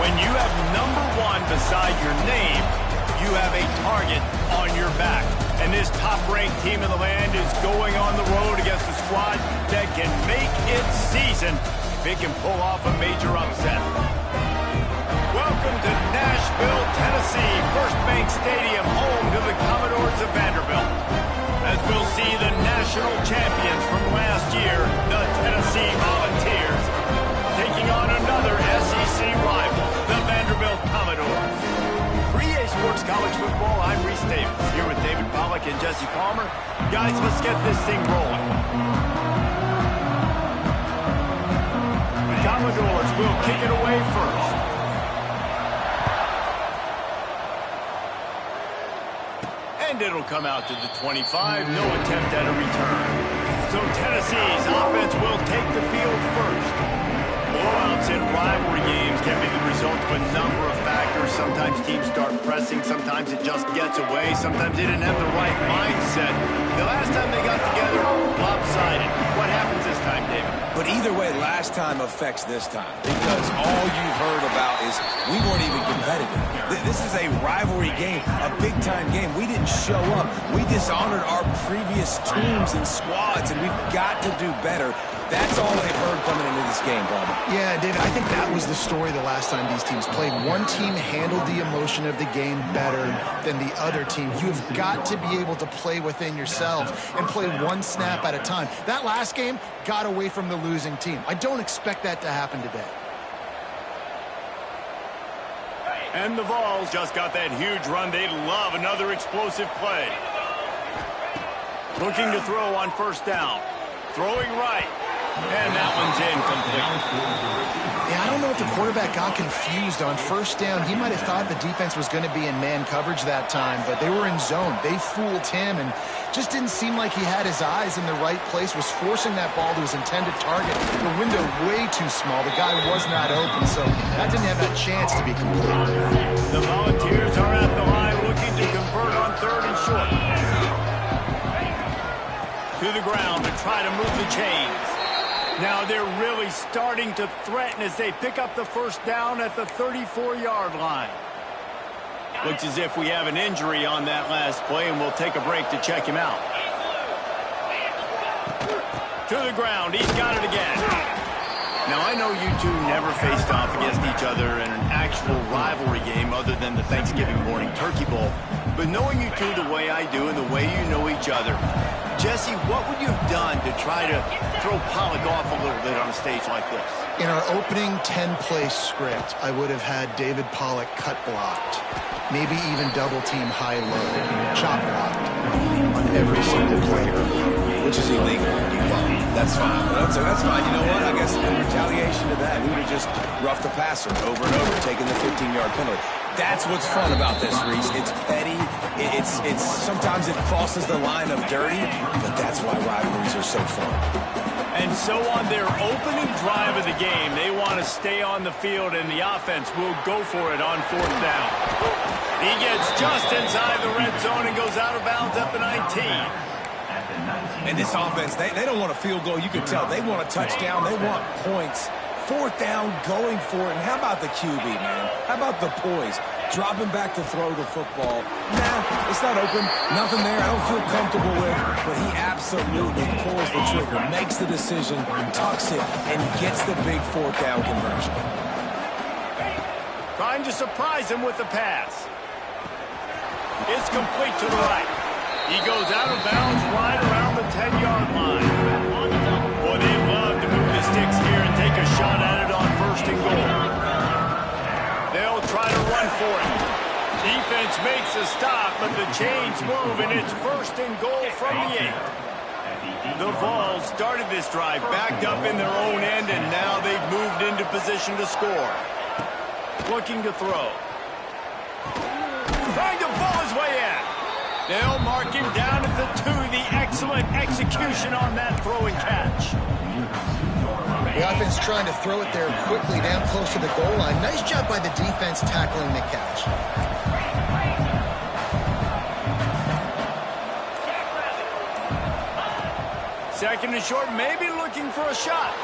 When you have #1 beside your name, you have a target on your back. And this top-ranked team in the land is going on the road against a squad that can make its season if it can pull off a major upset. Welcome to Nashville, Tennessee, First Bank Stadium, home to the Commodores of Vanderbilt. As we'll see the national champions from last year, the Tennessee Volunteers, taking on another SEC rival, the Vanderbilt Commodores. For EA Sports College Football, I'm Reese Davis, here with David Pollack and Jesse Palmer. Guys, let's get this thing rolling. The Commodores will kick it away first. And it'll come out to the 25, no attempt at a return. So Tennessee's offense will take the field first. Blowouts in rivalry games can be the result of a number of factors. Sometimes teams start pressing, sometimes it just gets away, sometimes they didn't have the right mindset. The last time they got together, lopsided. What happens this time, David? But either way, last time affects this time, because all you've heard about is we weren't even competitive. This is a rivalry game, a big-time game. We didn't show up. We dishonored our previous teams and squads, and we've got to do better. That's all they've heard coming into this game, Palmer. Yeah, David, I think that was the story the last time these teams played. One team handled the emotion of the game better than the other team. You've got to be able to play within yourselves and play one snap at a time. That last game got away from the losing team. I don't expect that to happen today. And the Vols just got that huge run. They love another explosive play. Looking to throw on first down. Throwing right. And that one's incomplete. Yeah, I don't know if the quarterback got confused on first down. He might have thought the defense was going to be in man coverage that time, but they were in zone. They fooled him and just didn't seem like he had his eyes in the right place, was forcing that ball to his intended target. The window way too small. The guy was not open, so that didn't have that chance to be complete. The Volunteers are at the line looking to convert on 3rd and short. To the ground to try to move the chains. Now they're really starting to threaten as they pick up the first down at the 34-yard line. Looks as if we have an injury on that last play, and we'll take a break to check him out. To the ground. He's got it again. Now, I know you two never faced off against each other in an actual rivalry game other than the Thanksgiving morning Turkey Bowl. But knowing you two the way I do and the way you know each other, Jesse, what would you have done to try to throw Pollack off a little bit on a stage like this? In our opening 10-play script, I would have had David Pollack cut blocked. Maybe even double-team high-low, chop blocked on every single player, Which is illegal. That's fine. That's fine. You know what? I guess in retaliation to that, we would have just roughed the passer over and over, taking the 15-yard penalty. That's what's fun about this, Reese. It's petty. It's sometimes it crosses the line of dirty, but that's why rivalries are so fun. And so on their opening drive of the game, they want to stay on the field, and the offense will go for it on 4th down. He gets just inside the red zone and goes out of bounds at the 19. And this offense, they don't want a field goal. You can tell they want a touchdown. They want points. 4th down, going for it. And how about the QB, man? How about the poise? Dropping back to throw the football. Nah, it's not open. Nothing there I don't feel comfortable with. But he absolutely pulls the trigger, makes the decision, tucks it, and gets the big 4th down conversion. Trying to surprise him with the pass. It's complete to the right. He goes out of bounds right around the 10-yard line. Boy, they love to move the sticks here and take a shot at it on 1st and goal. They'll try to run for it. Defense makes a stop, but the chains move, and it's 1st and goal from the 8. The Vols started this drive backed up in their own end, and now they've moved into position to score. Looking to throw. Trying to ball his way in. They'll mark him down at the 2. The excellent execution on that throw and catch. The offense trying to throw it there quickly down close to the goal line. Nice job by the defense tackling the catch. Second and short, maybe looking for a shot.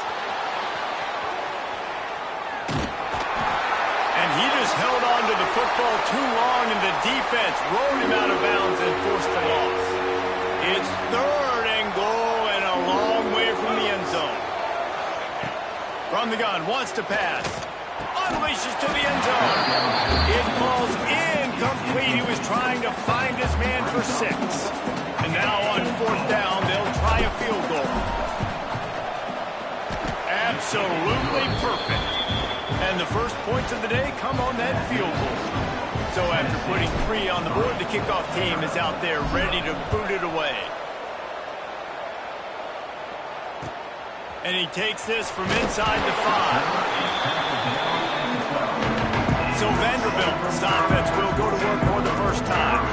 And he just held on to the football too long, and the defense rolled him out of bounds and forced the loss. It's 3rd and goal and a long way from the end zone. From the gun, wants to pass. Unleashes to the end zone. It falls incomplete. He was trying to find his man for 6. And now on 4th down, they'll try a field goal. Absolutely perfect. And the first points of the day come on that field goal. So after putting 3 on the board, the kickoff team is out there ready to boot it away. And he takes this from inside the 5. So Vanderbilt's offense will go to work for the first time.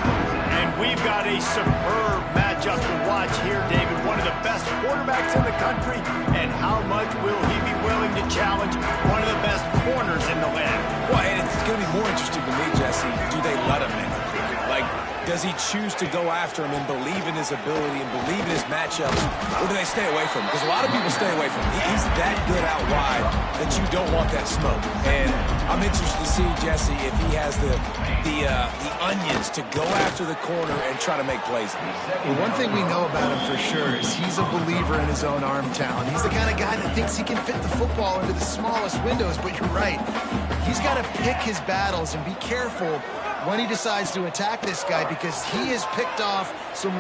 And we've got a superb matchup to watch here, David. One of the best quarterbacks in the country. And how much will he be willing to challenge one of the best corners in the land? Well, and it's going to be more interesting to me, Jesse. Do they let him in? Like, does he choose to go after him and believe in his ability and believe in his matchups, or do they stay away from him? Because a lot of people stay away from him. He's that good out wide that you don't want that smoke. And I'm interested to see, Jesse, if he has the onions to go after the corner and try to make plays. Well, one thing we know about him for sure is he's a believer in his own arm talent. He's the kind of guy that thinks he can fit the football into the smallest windows, but you're right. He's got to pick his battles and be careful when he decides to attack this guy, because he has picked off some...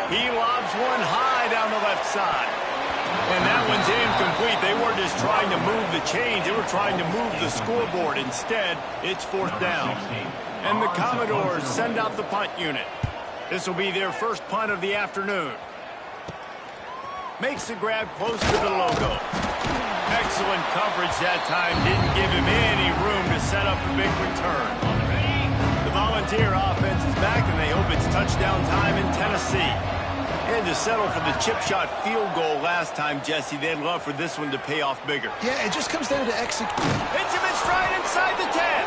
He lobs one high down the left side. And that one's incomplete. They weren't just trying to move the chains. They were trying to move the scoreboard. Instead, it's 4th down. And the Commodores send out the punt unit. This will be their first punt of the afternoon. Makes the grab close to the logo. Excellent coverage that time. Didn't give him any room to set up a big return. The Volunteer offense is back, and they hope it's touchdown time in Tennessee. Had to settle for the chip shot field goal last time, Jesse. They'd love for this one to pay off bigger. Yeah, it just comes down to execute. Hits him in stride inside the 10.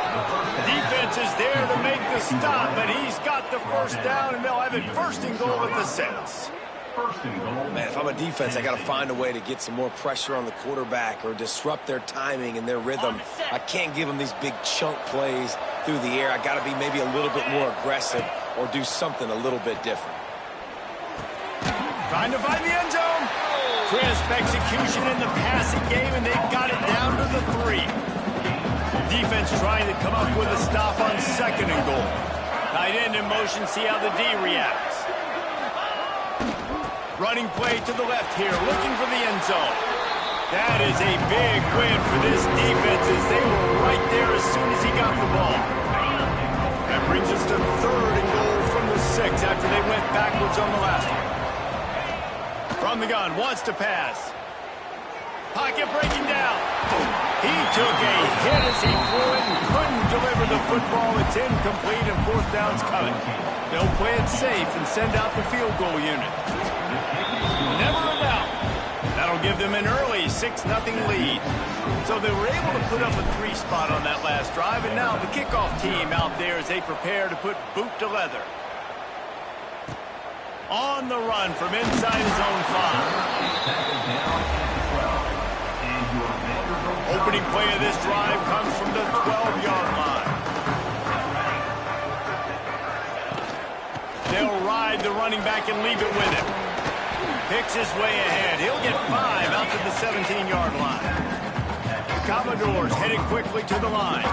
Defense is there to make the stop, but he's got the first down, and they'll have it 1st and goal at the 6. Man, if I'm a defense, I got to find a way to get some more pressure on the quarterback or disrupt their timing and their rhythm. I can't give them these big chunk plays through the air. I got to be maybe a little bit more aggressive or do something a little bit different. Trying to find the end zone. Crisp execution in the passing game, and they've got it down to the 3. Defense trying to come up with a stop on 2nd and goal. Tight end in motion, see how the D reacts. Running play to the left here, looking for the end zone. That is a big win for this defense, as they were right there as soon as he got the ball. That brings us to 3rd and goal from the 6 after they went backwards on the last one. From the gun, wants to pass. Pocket breaking down. He took a hit as he threw it and couldn't deliver the football. It's incomplete, and 4th down's coming. They'll play it safe and send out the field goal unit. Never a doubt. That'll give them an early 6-0 lead. So they were able to put up a 3 spot on that last drive, and now the kickoff team out there as they prepare to put boot to leather. On the run from inside his own 5. Opening play of this drive comes from the 12-yard line. They'll ride the running back and leave it with him. Picks his way ahead. He'll get 5 out to the 17-yard line. The Commodores headed quickly to the line.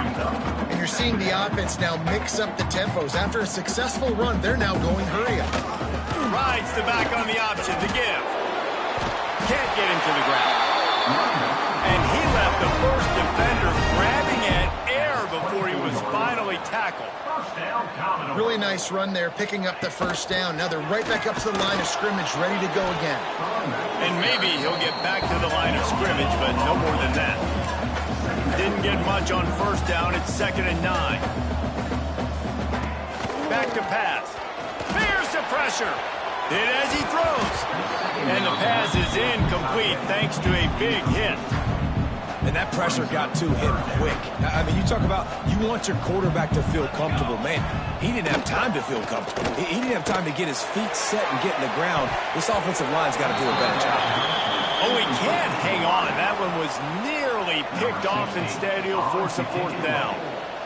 And you're seeing the offense now mix up the tempos. After a successful run, they're now going hurry up. Rides the back on the option to give. Can't get him to the ground. And he left the first defender grabbing at air before he was finally tackled. Really nice run there, picking up the 1st down. Now they're right back up to the line of scrimmage, ready to go again. And maybe he'll get back to the line of scrimmage, but no more than that. Didn't get much on 1st down. It's 2nd and 9. Back to pass. Fears the pressure. Hit as he throws. And the pass is incomplete thanks to a big hit. And that pressure got to him quick. I mean, you talk about you want your quarterback to feel comfortable. Man, he didn't have time to feel comfortable. He didn't have time to get his feet set and get in the ground. This offensive line's got to do a better job. Oh, he can't hang on. That one was nearly picked off. Instead, he'll force a 4th down.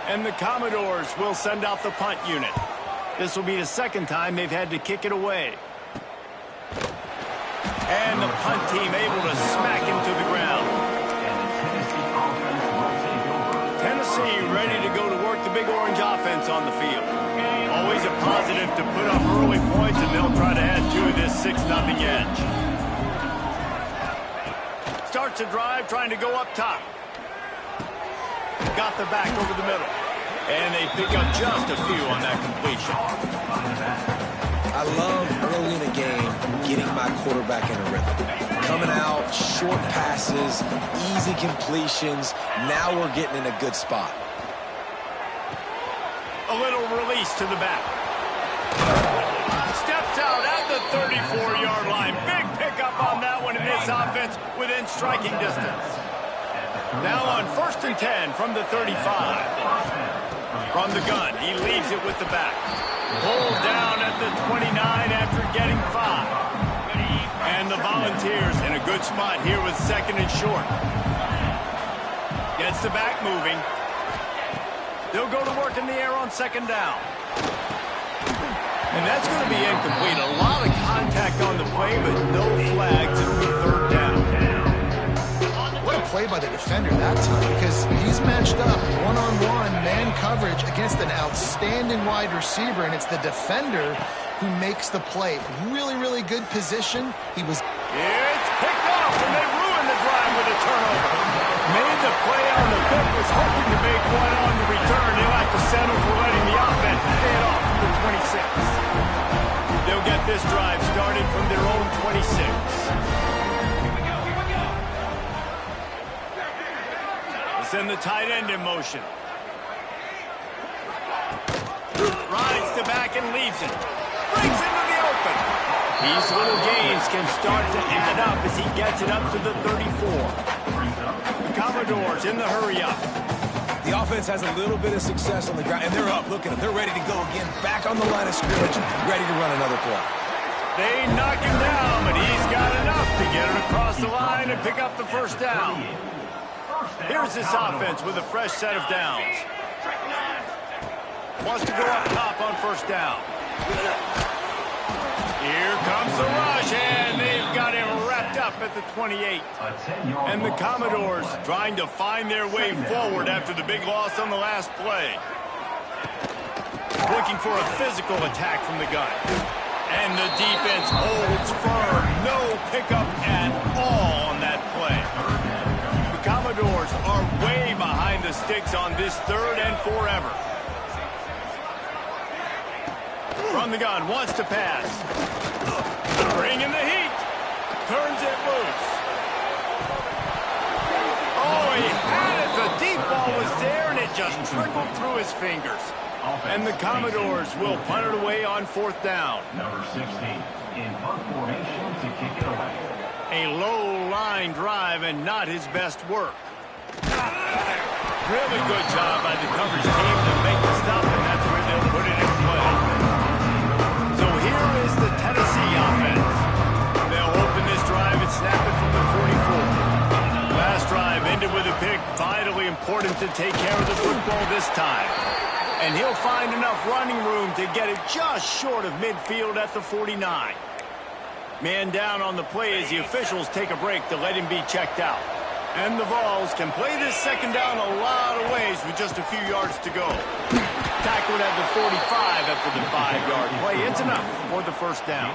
And the Commodores will send out the punt unit. This will be the second time they've had to kick it away. And the punt team able to smack him to the ground. Tennessee ready to go to work the Big Orange offense on the field. Always a positive to put up early points, and they'll try to add to this 6-0 edge. Starts a drive trying to go up top. Got the back over the middle. And they pick up just a few on that completion. I love early in the game getting my quarterback in a rhythm. Coming out, short passes, easy completions. Now we're getting in a good spot. A little release to the back. Steps out at the 34-yard line. Big pickup on that one in this offense within striking distance. Now on 1st and 10 from the 35. From the gun, he leaves it with the back. Pulled down at the 29 after getting 5. And the Volunteers in a good spot here with 2nd and short. Gets the back moving. They'll go to work in the air on 2nd down. And that's going to be incomplete. A lot of contact on the play, but no flags. It'll be 3rd down. What a play by the defender that time, because he's matched up one-on-one man coverage against an outstanding wide receiver, and it's the defender who makes the play. Really, really good position. He was... It's picked off, and they ruined the drive with a turnover. Made the play on the pick, was hoping to make one on the return. He'll have to settle for letting the offense pay it off from the 26. They'll get this drive started from their own 26. Send the tight end in motion. Rides the back and leaves it. Brings into the open. These little gains can start to add up as he gets it up to the 34. The Commodores in the hurry up. The offense has a little bit of success on the ground, and they're up. Look at them. They're ready to go again. Back on the line of scrimmage, ready to run another play. They knock him down, but he's got enough to get it across the line and pick up the 1st down. Here's this offense with a fresh set of downs. Wants to go up top on 1st down. Here comes the rush, and they've got him wrapped up at the 28. And the Commodores trying to find their way forward after the big loss on the last play. Looking for a physical attack from the gun. And the defense holds firm. No pickup at all on that play. Commodores are way behind the sticks on this 3rd and forever. From the gun, wants to pass. Bringing the heat. Turns it loose. Oh, he had it. The deep ball was there, and it just trickled through his fingers. And the Commodores will punt it away on 4th down. Number 16 in punt formation to kick it away. A low-line drive and not his best work. Really good job by the coverage team to make the stop, and that's where they'll put it in play. So here is the Tennessee offense. They'll open this drive and snap it from the 44. Last drive ended with a pick. Vitally important to take care of the football this time. And he'll find enough running room to get it just short of midfield at the 49. Man down on the play as the officials take a break to let him be checked out. And the Vols can play this 2nd down a lot of ways with just a few yards to go. Tackled at the 45 after the 5-yard play. It's enough for the 1st down.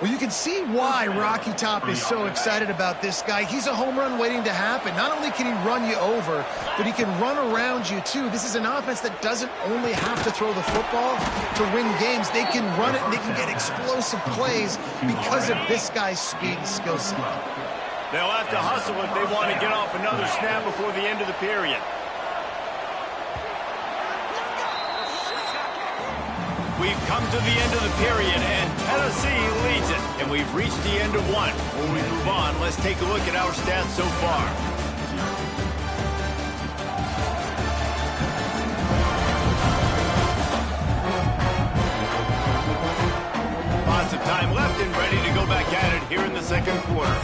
Well, you can see why Rocky Top is so excited about this guy. He's a home run waiting to happen. Not only can he run you over, but he can run around you, too. This is an offense that doesn't only have to throw the football to win games. They can run it, and they can get explosive plays because of this guy's speed and skill set. They'll have to hustle if they want to get off another snap before the end of the period. We've come to the end of the period, and Tennessee leads it. And we've reached the end of one. Before we move on, let's take a look at our stats so far. Lots of time left and ready to go back at it here in the 2nd quarter.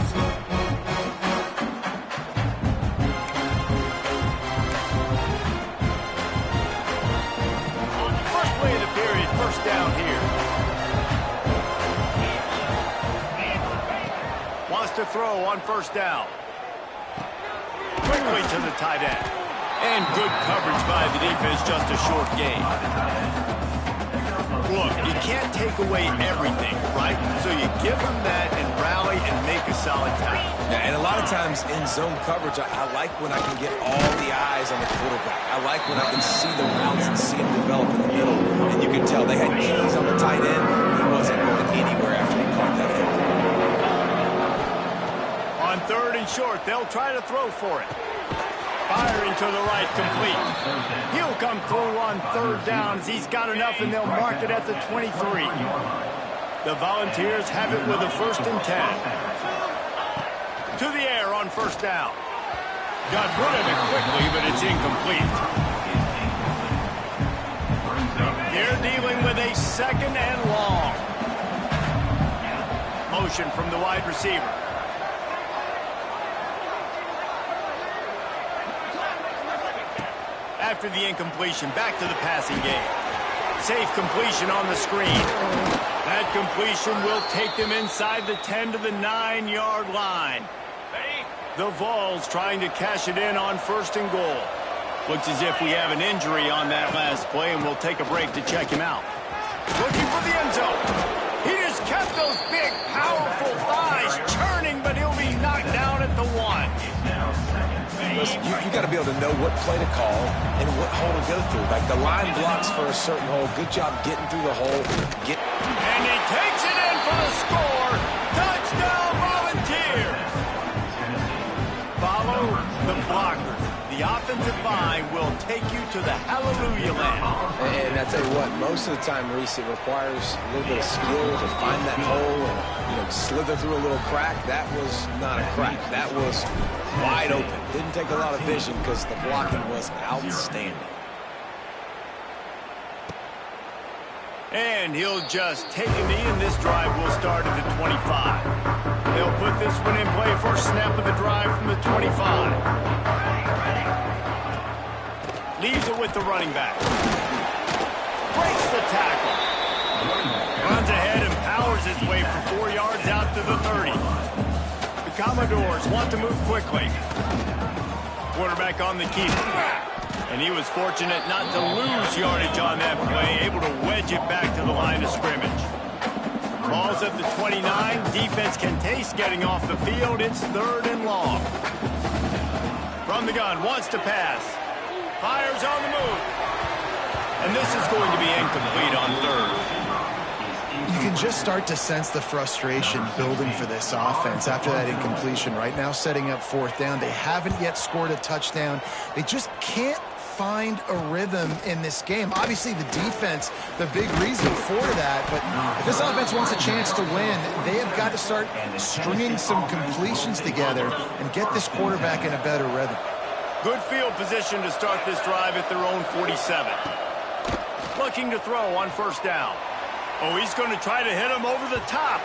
has to throw on first down. Quickly to the tight end. And good coverage by the defense, just a short gain. Look, you can't take away everything, right? So you give them that and rally and make a solid tackle. Yeah, and a lot of times in zone coverage, I like when I can get all the eyes on the quarterback. I like when I can see the routes and see them develop in the middle. And you can tell they had keys on the tight end. He wasn't going anywhere after he caught that football. On third and short, they'll try to throw for it. Firing to the right, complete. He'll come through on third down as he's got enough, and they'll mark it at the 23. The Volunteers have it with a 1st and 10. To the air on first down. Got rid of it quickly, but it's incomplete. They're dealing with a 2nd and long. Motion from the wide receiver. After the incompletion, back to the passing game. Safe completion on the screen. That completion will take them inside the 10 to the 9-yard line. The Vols trying to cash it in on 1st and goal. Looks as if we have an injury on that last play, and we'll take a break to check him out. Looking for the end zone. He just kept those big, powerful thighs churning, but he'll be knocked down at the 1. Listen, you got to be able to know what play to call and what hole to go through. Like the line blocks for a certain hole. Good job getting through the hole. And he takes it in for the score. Touchdown, Volunteers. Follow the blockers. The offensive line will take you to the hallelujah land. And I tell you what, most of the time, Reese, it requires a little bit of skill to find that hole and slither through a little crack. That was not a crack. That was wide open. Didn't take a lot of vision because the blocking was outstanding. And he'll just take a knee, and this drive will start at the 25. They'll put this one in play for a snap of the drive from the 25. Leaves it with the running back. Breaks the tackle. Runs ahead and powers his way for 4 yards out to the 30. The Commodores want to move quickly. Quarterback on the keeper. And he was fortunate not to lose yardage on that play, able to wedge it back to the line of scrimmage. Ball's at the 29. Defense can taste getting off the field. It's 3rd and long. From the gun, wants to pass. Fires on the move. And this is going to be incomplete on 3rd. You can just start to sense the frustration building for this offense after that incompletion. Right now, setting up 4th down. They haven't yet scored a touchdown. They just can't find a rhythm in this game. Obviously, the defense, the big reason for that. But if this offense wants a chance to win, they have got to start stringing some completions together and get this quarterback in a better rhythm. Good field position to start this drive at their own 47. Looking to throw on first down. Oh, he's going to try to hit him over the top.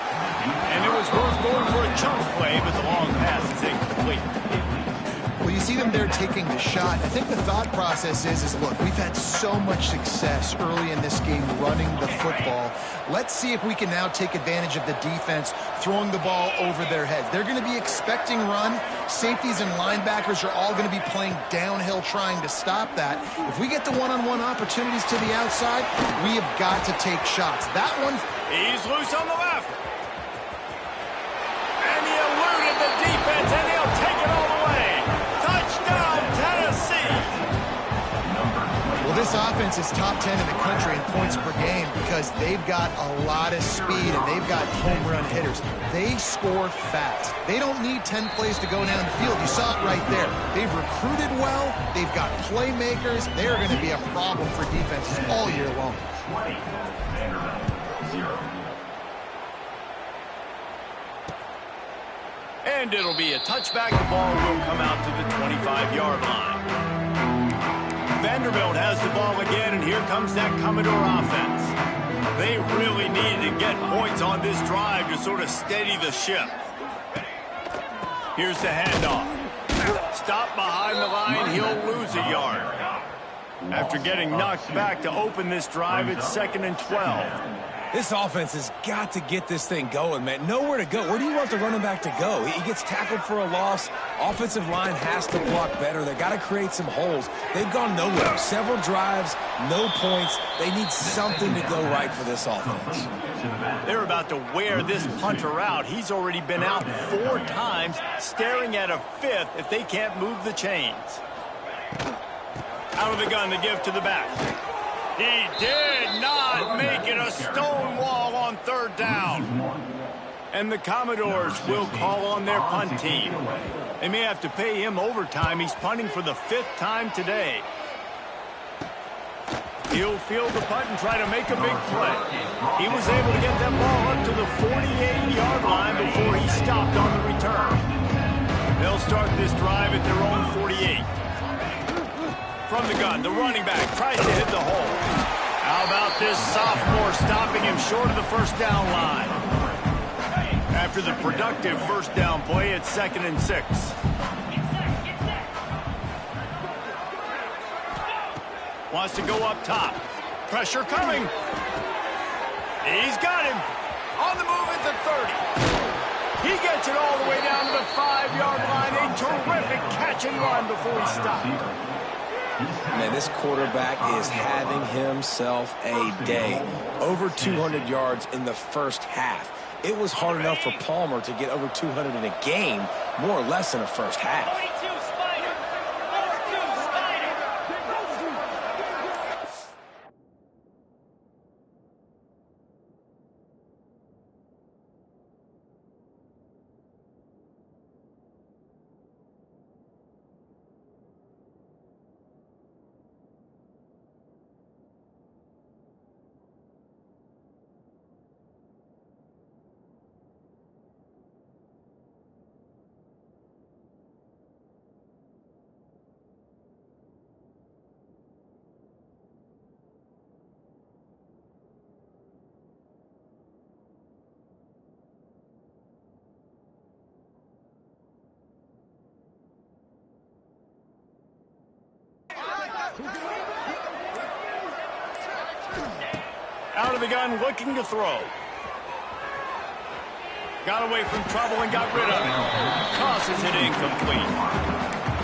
And it was worth going for a chunk play, but the long pass is incomplete. Well, you see them there taking the shot. I think the thought process is look, we've had so much success early in this game running the football. Let's see if we can now take advantage of the defense throwing the ball over their heads. They're going to be expecting run. Safeties and linebackers are all going to be playing downhill trying to stop that. If we get the one-on-one opportunities to the outside, we have got to take shots. That one... He's loose on the left. And he eluded the defense, and he'll take it all the way. Touchdown, Tennessee. Well, this offense is top 10 in the country in points per game because they've got a lot of speed and they've got home run hitters. They score fast. They don't need 10 plays to go down the field. You saw it right there. They've recruited well. They've got playmakers. They are going to be a problem for defenses all year long. And it'll be a touchback. The ball will come out to the 25-yard line. Vanderbilt has the ball again, and here comes that Commodore offense. They really needed to get points on this drive to sort of steady the ship. Here's the handoff. Stop behind the line, he'll lose a yard. After getting knocked back to open this drive, it's 2nd and 12. This offense has got to get this thing going, man. Nowhere to go. Where do you want the running back to go? He gets tackled for a loss. Offensive line has to block better. They got to create some holes. They've gone nowhere. Several drives, no points. They need something to go right for this offense. They're about to wear this punter out. He's already been out 4 times, staring at a 5th if they can't move the chains. Out of the gun to give to the back. He did not make it a stone wall on 3rd down. And the Commodores will call on their punt team. They may have to pay him overtime. He's punting for the 5th time today. He'll field the punt and try to make a big play. He was able to get that ball up to the 48-yard line before he stopped on the return. They'll start this drive at their own 48. From the gun, the running back tries to hit the hole. How about this sophomore stopping him short of the 1st down line? After the productive 1st down play, it's 2nd and 6. Wants to go up top. Pressure coming. He's got him. On the move at the 30. He gets it all the way down to the 5-yard line. A terrific catch and run before he stopped. Man, this quarterback is having himself a day. Over 200 yards in the 1st half. It was hard enough for Palmer to get over 200 in a game, more or less in a 1st half. Out of the gun, looking to throw. Got away from trouble and got rid of it. Tosses it incomplete.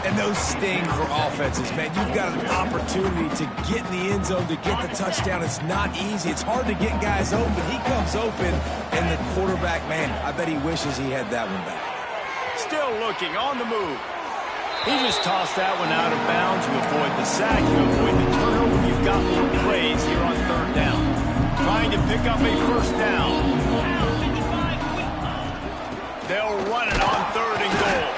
And those sting for offenses, man. You've got an opportunity to get in the end zone, to get the touchdown. It's not easy. It's hard to get guys open. He comes open, and the quarterback, man, I bet he wishes he had that one back. Still looking, on the move. He just tossed that one out of bounds. You avoid the sack, you avoid the turnover. You've got more plays here on 3rd down. Trying to pick up a 1st down. They'll run it on 3rd and goal.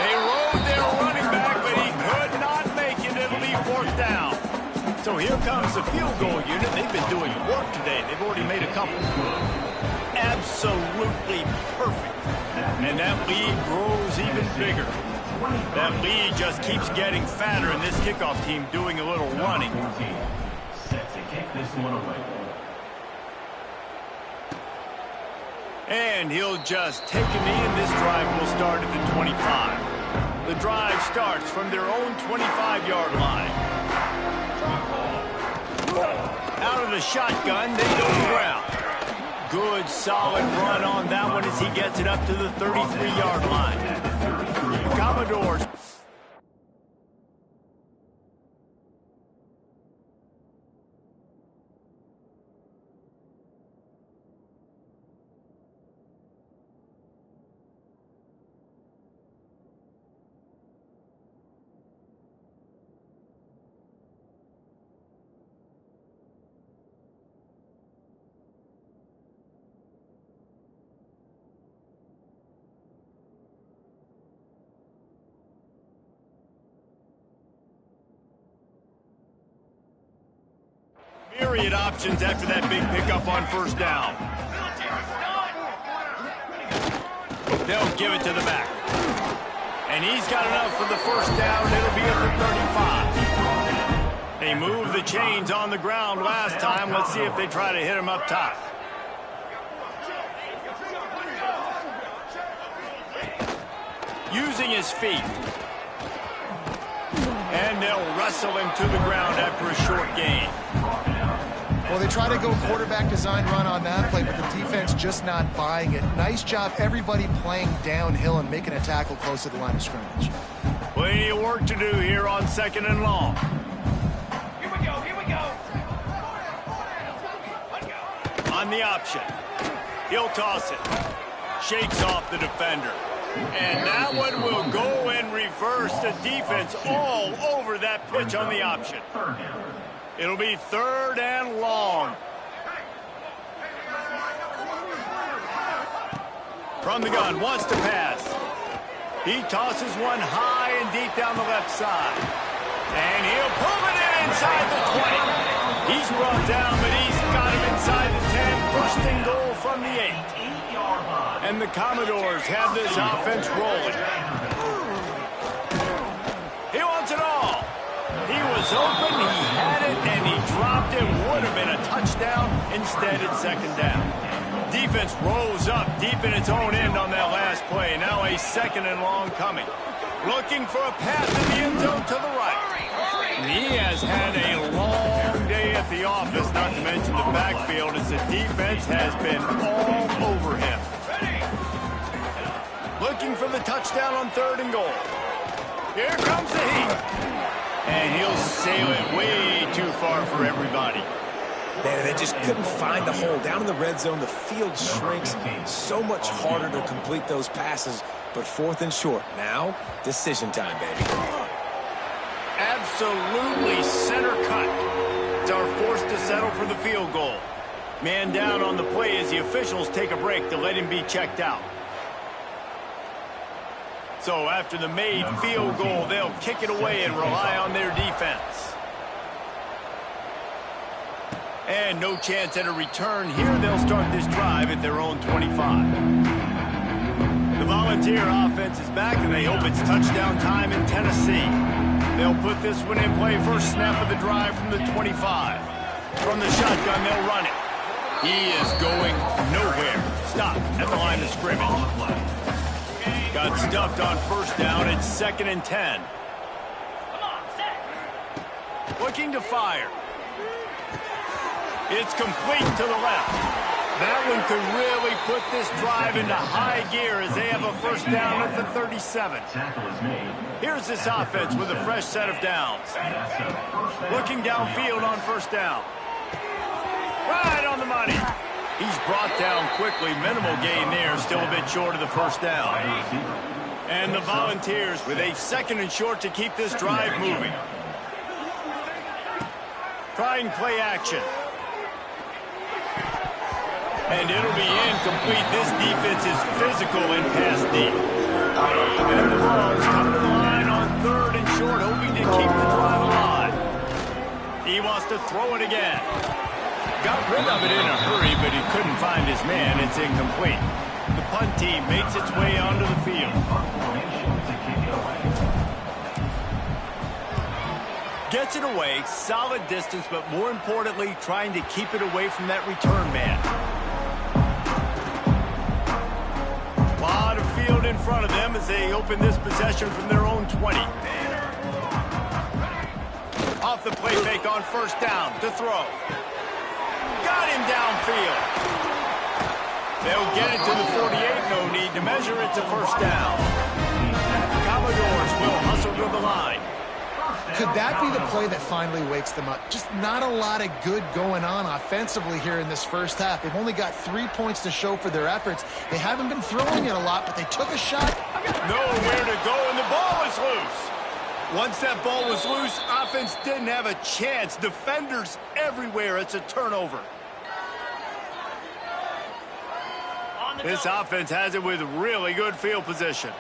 They rode their running back, but he could not make it. It'll be 4th down. So here comes the field goal unit. They've been doing work today. They've already made a couple. Absolutely perfect. And that lead grows even bigger. That lead just keeps getting fatter, and this kickoff team doing a little running. Set to kick this one away. And he'll just take a knee, and this drive will start at the 25. The drive starts from their own 25-yard line. Out of the shotgun, they go ground. Good, solid run on that one as he gets it up to the 33-yard line. Commodores. Myriad options after that big pickup on 1st down. They'll give it to the back. And he's got enough for the 1st down. It'll be at the 35. They moved the chains on the ground last time. Let's see if they try to hit him up top. Using his feet. And they'll wrestle him to the ground after a short gain. Well, they try to go quarterback design run on that play, but the defense just not buying it. Nice job, everybody playing downhill and making a tackle close to the line of scrimmage. Plenty of work to do here on 2nd and long. Here we go. On the option. He'll toss it. Shakes off the defender. And that one will go and reverse the defense all over that pitch on the option. It'll be 3rd and long. From the gun, wants to pass. He tosses one high and deep down the left side. And he'll pull it in inside the 20. He's brought down, but he's got him inside the 10. 1st and goal from the 8. And the Commodores have this offense rolling. He wants it all. He was open, he had it, and he dropped it. Would have been a touchdown. Instead, it's 2nd down. Defense rose up deep in its own end on that last play. Now a 2nd and long coming. Looking for a pass in the end zone to the right. He has had a long day at the office, not to mention the backfield, as the defense has been all over him. Looking for the touchdown on 3rd and goal. Here comes the heat. And he'll sail it way too far for everybody. Man, they just couldn't find the hole. Down in the red zone, the field shrinks. So much harder to complete those passes, but 4th and short. Now, decision time, baby. Absolutely center cut. It's our forced to settle for the field goal. Man down on the play as the officials take a break to let him be checked out. So after the made field goal, they'll kick it away and rely on their defense. And no chance at a return here. They'll start this drive at their own 25. The Volunteer offense is back, and they hope it's touchdown time in Tennessee. They'll put this one in play. First snap of the drive from the 25. From the shotgun, they'll run it. He is going nowhere. Stop at the line of scrimmage. Got stuffed on 1st down. It's 2nd and 10. Looking to fire. It's complete to the left. That one could really put this drive into high gear as they have a 1st down at the 37. Here's this offense with a fresh set of downs. Looking downfield on 1st down. Right on the money. He's brought down quickly. Minimal gain there. Still a bit short of the 1st down. And the Volunteers with a 2nd and short to keep this drive moving. Trying play action. And it'll be incomplete. This defense is physical and pass deep. And the Browns come to the line on 3rd and short, hoping to keep the drive alive. He wants to throw it again. Got rid of it in a hurry, but he couldn't find his man. It's incomplete. The punt team makes its way onto the field. Gets it away, solid distance, but more importantly, trying to keep it away from that return man. Lot of field in front of them as they open this possession from their own 20. Off the play fake on 1st down to throw. Got him downfield. They'll get it to the 48. No need to measure it to 1st down. Commodores will hustle to the line. Could that be the play that finally wakes them up? Just not a lot of good going on offensively here in this 1st half. They've only got 3 points to show for their efforts. They haven't been throwing it a lot, but they took a shot. Nowhere to go, and the ball is loose. Once that ball was loose, offense didn't have a chance. Defenders everywhere. It's a turnover. This offense has it with really good field position.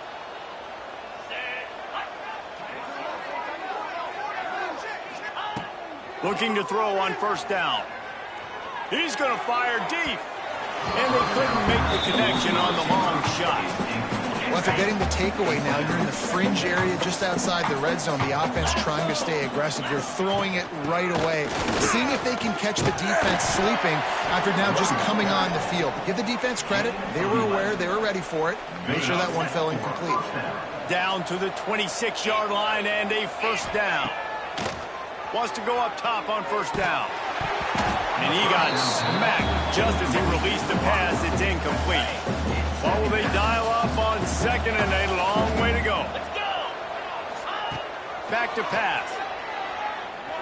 Looking to throw on 1st down. He's going to fire deep. And they couldn't make the connection on the long shot. Well, after getting the takeaway now, you're in the fringe area just outside the red zone. The offense trying to stay aggressive. You're throwing it right away. Seeing if they can catch the defense sleeping after now just coming on the field. Give the defense credit. They were aware. They were ready for it. Make sure that one fell incomplete. Down to the 26-yard line and a 1st down. Wants to go up top on 1st down. And he got smacked just as he released the pass. It's incomplete. What will they dial up on second and a long way to go? Back to pass.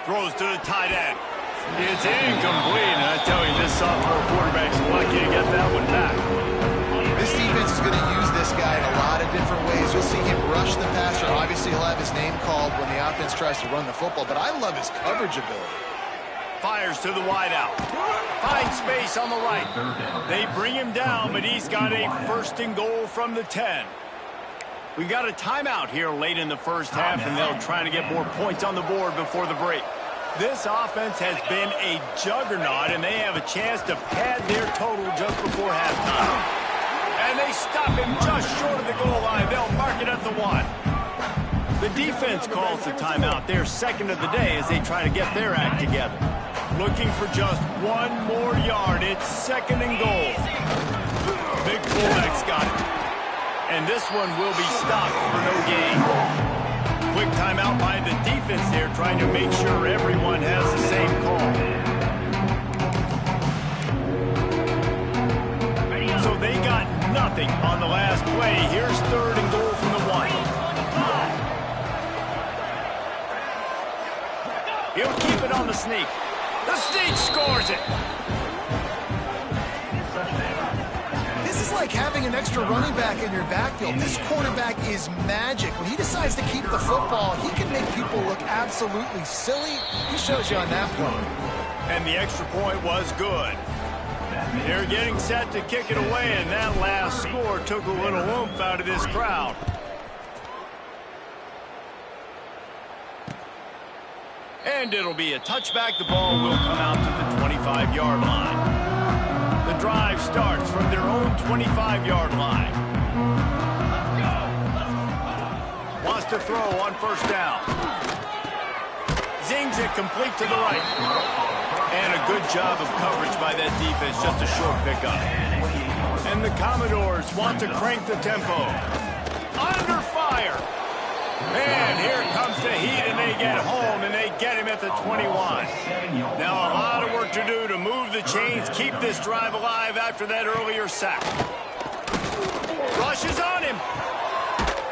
Throws to the tight end. It's incomplete, and I tell you, this sophomore quarterback's lucky to get that one back. This defense is going to use this guy in a lot of different ways. You'll see him rush the passer. Obviously, he'll have his name called when the offense tries to run the football, but I love his coverage ability. Fires to the wideout. Finds space on the right. They bring him down, but he's got a first and goal from the 10. We've got a timeout here late in the first half, and they'll try to get more points on the board before the break. This offense has been a juggernaut, and they have a chance to pad their total just before halftime. And they stop him just short of the goal line. They'll mark it at the 1. The defense calls the timeout, their second of the day, as they try to get their act together. Looking for just one more yard. It's second and goal. Big fullback's got it. And this one will be stopped for no gain. Quick timeout by the defense there, trying to make sure everyone has the same call. So they got nothing on the last play. Here's third and goal from the 1. He'll keep it on the sneak. The sneak scores it. This is like having an extra running back in your backfield. This quarterback is magic. When he decides to keep the football, he can make people look absolutely silly. He shows you on that one. And the extra point was good. They're getting set to kick it away, and that last score took a little oomph out of this crowd. And it'll be a touchback. The ball will come out to the 25-yard line. The drive starts from their own 25-yard line. Wants to throw on first down. Zings it complete to the right. And a good job of coverage by that defense, just a short pickup. And the Commodores want to crank the tempo. Under fire. And here comes the heat, and they get home, and they get him at the 21. Now a lot of work to do to move the chains, keep this drive alive after that earlier sack. Rushes on him.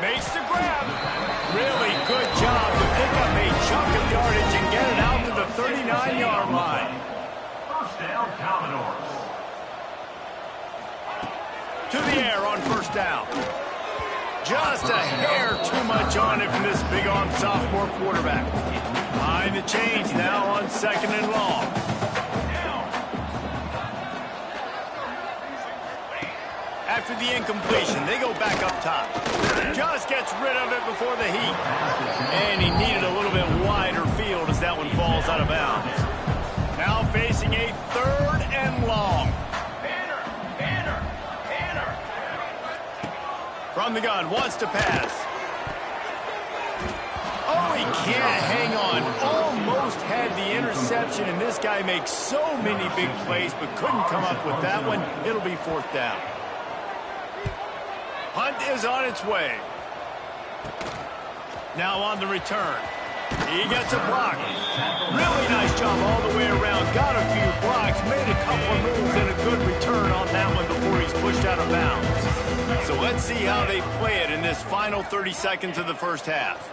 Makes the grab. Really good job to pick up a chunk of yardage and get it out to the 39-yard line. First down, Commodores. To the air on first down. Just a hair too much on it from this big-arm sophomore quarterback. Behind the chains now on second and long. After the incompletion, they go back up top. Just gets rid of it before the heat. And he needed a little bit wider field as that one falls out of bounds. Now facing a third and long. From the gun, wants to pass. Oh, he can't hang on. Almost had the interception, and this guy makes so many big plays, but couldn't come up with that one. It'll be fourth down. Hunt is on its way. Now on the return. He gets a block. Really nice job all the way around. Got a few blocks, made a couple of moves, and a good return on that one before he's pushed out of bounds. So let's see how they play it in this final 30 seconds of the first half.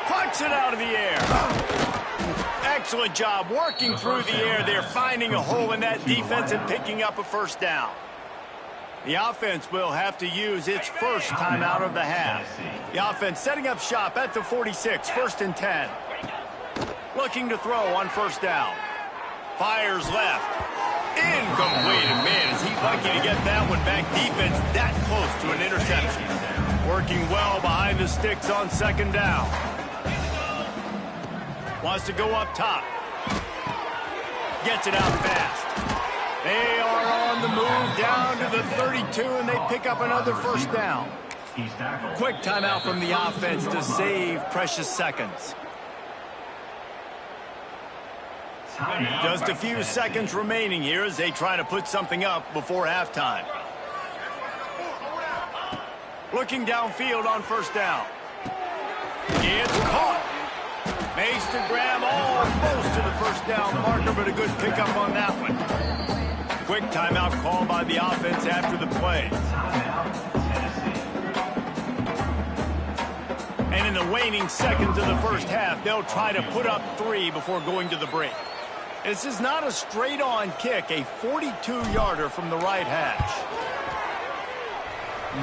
Plucks it out of the air. Excellent job working through the air. They're finding a hole in that defense and picking up a first down. The offense will have to use its first timeout of the half. The offense setting up shop at the 46, first and 10. Looking to throw on first down. Fires left. Incomplete. And man, is he lucky to get that one back. Defense that close to an interception. Working well behind the sticks on second down. Wants to go up top. Gets it out fast. They are on the move down to the 32, and they pick up another first down. Quick timeout from the offense to save precious seconds. Just a few seconds remaining here as they try to put something up before halftime. Looking downfield on first down. It's caught. Makes the grab almost to the first down marker, but a good pickup on that one. Quick timeout call by the offense after the play. And in the waning seconds of the first half, they'll try to put up 3 before going to the break. This is not a straight-on kick, a 42-yarder from the right hash.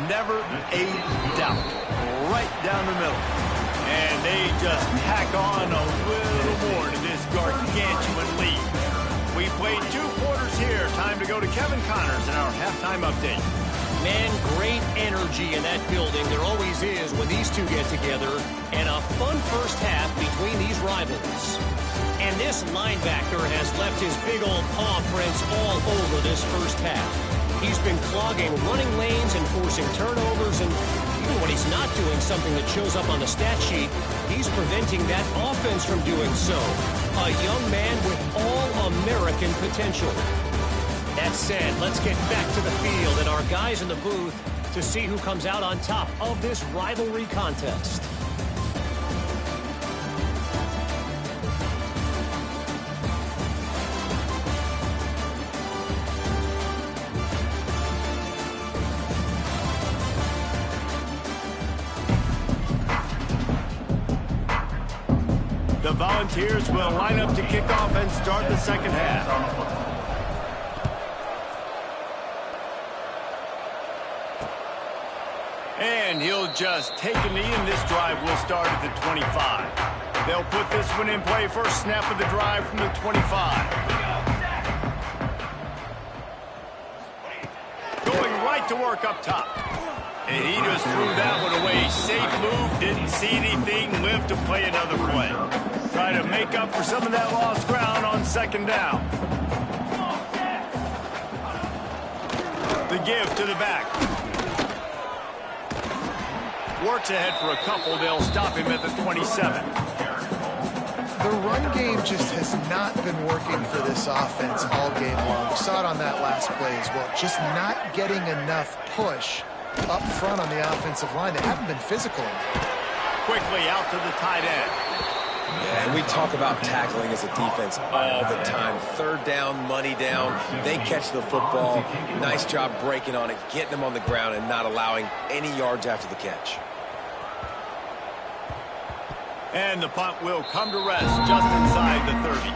Never a doubt. Right down the middle. And they just tack on a little more to this gargantuan lead. We played 2 quarters here. Time to go to Kevin Connors in our halftime update. Man, great energy in that building. There always is when these two get together. And a fun first half between these rivals. And this linebacker has left his big old paw prints all over this first half. He's been clogging running lanes and forcing turnovers, and even when he's not doing something that shows up on the stat sheet, he's preventing that offense from doing so. A young man with all-American potential. That said, let's get back to the field and our guys in the booth to see who comes out on top of this rivalry contest. The Volunteers will line up to kick off and start the second half. And he'll just take a knee, and this drive will start at the 25. They'll put this one in play first snap of the drive from the 25. Going right to work up top. And he just threw that one away. Safe move, didn't see anything, lived to play another play. Try to make up for some of that lost ground on second down. The give to the back. Works ahead for a couple. They'll stop him at the 27. The run game just has not been working for this offense all game long. We saw it on that last play as well. Just not getting enough push up front on the offensive line. They haven't been physical. Quickly out to the tight end. Yeah, and we talk about tackling as a defense all the time. Third down, money down. They catch the football. Nice job breaking on it, getting them on the ground, and not allowing any yards after the catch. And the punt will come to rest just inside the 30.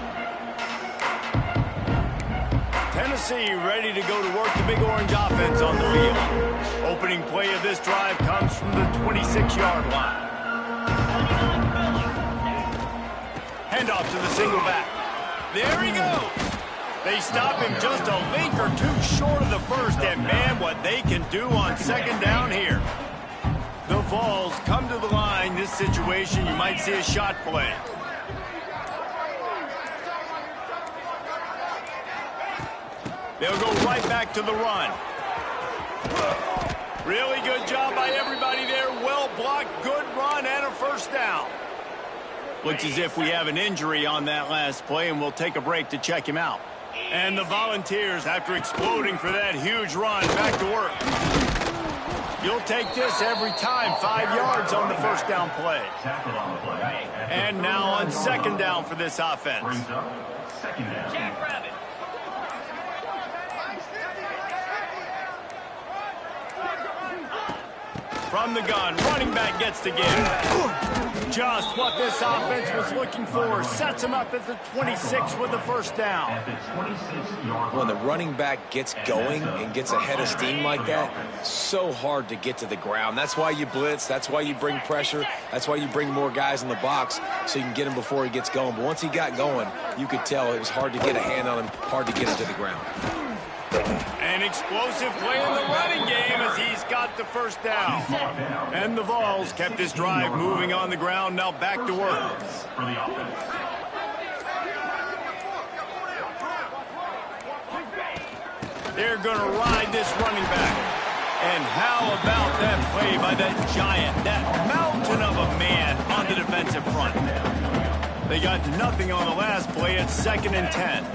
Tennessee ready to go to work the Big Orange offense on the field. Opening play of this drive comes from the 26-yard line. Handoff to the single back. There he goes. They stop him just a link or two short of the first, and man, what they can do on second down here. The Vols come to the line. This situation, you might see a shot play. They'll go right back to the run. Really good job by everybody there. Well blocked, good run, and a first down. Looks as if we have an injury on that last play, and we'll take a break to check him out. And the Volunteers, after exploding for that huge run, back to work. You'll take this every time. 5 yards on the first down play. And now on second down for this offense. From the gun, running back gets the give. Just what this offense was looking for. Sets him up at the 26 with the first down. When the running back gets going and gets ahead of steam like that, so hard to get to the ground. That's why you blitz. That's why you bring pressure. That's why you bring more guys in the box so you can get him before he gets going. But once he got going, you could tell it was hard to get a hand on him, hard to get him to the ground. An explosive play in the running game as he's got the first down. And the Vols kept this drive moving on the ground, now back to work. They're going to ride this running back. And how about that play by that giant, that mountain of a man on the defensive front? They got nothing on the last play. It's 2nd and 10.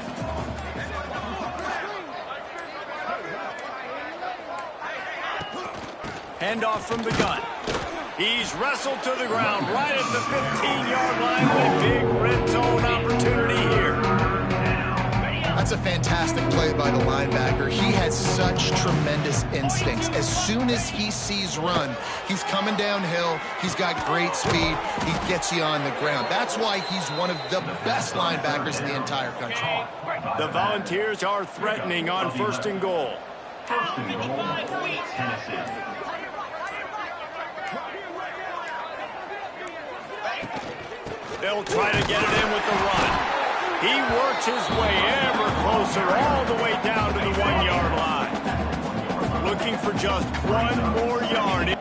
Handoff from the gun. He's wrestled to the ground right at the 15-yard line with a big red zone opportunity here. That's a fantastic play by the linebacker. He has such tremendous instincts. As soon as he sees run, he's coming downhill. He's got great speed. He gets you on the ground. That's why he's one of the best linebackers in the entire country. The Volunteers are threatening on 1st and goal. First and goal, Tennessee. They'll try to get it in with the run. He works his way ever closer all the way down to the 1-yard line. Looking for just one more yard.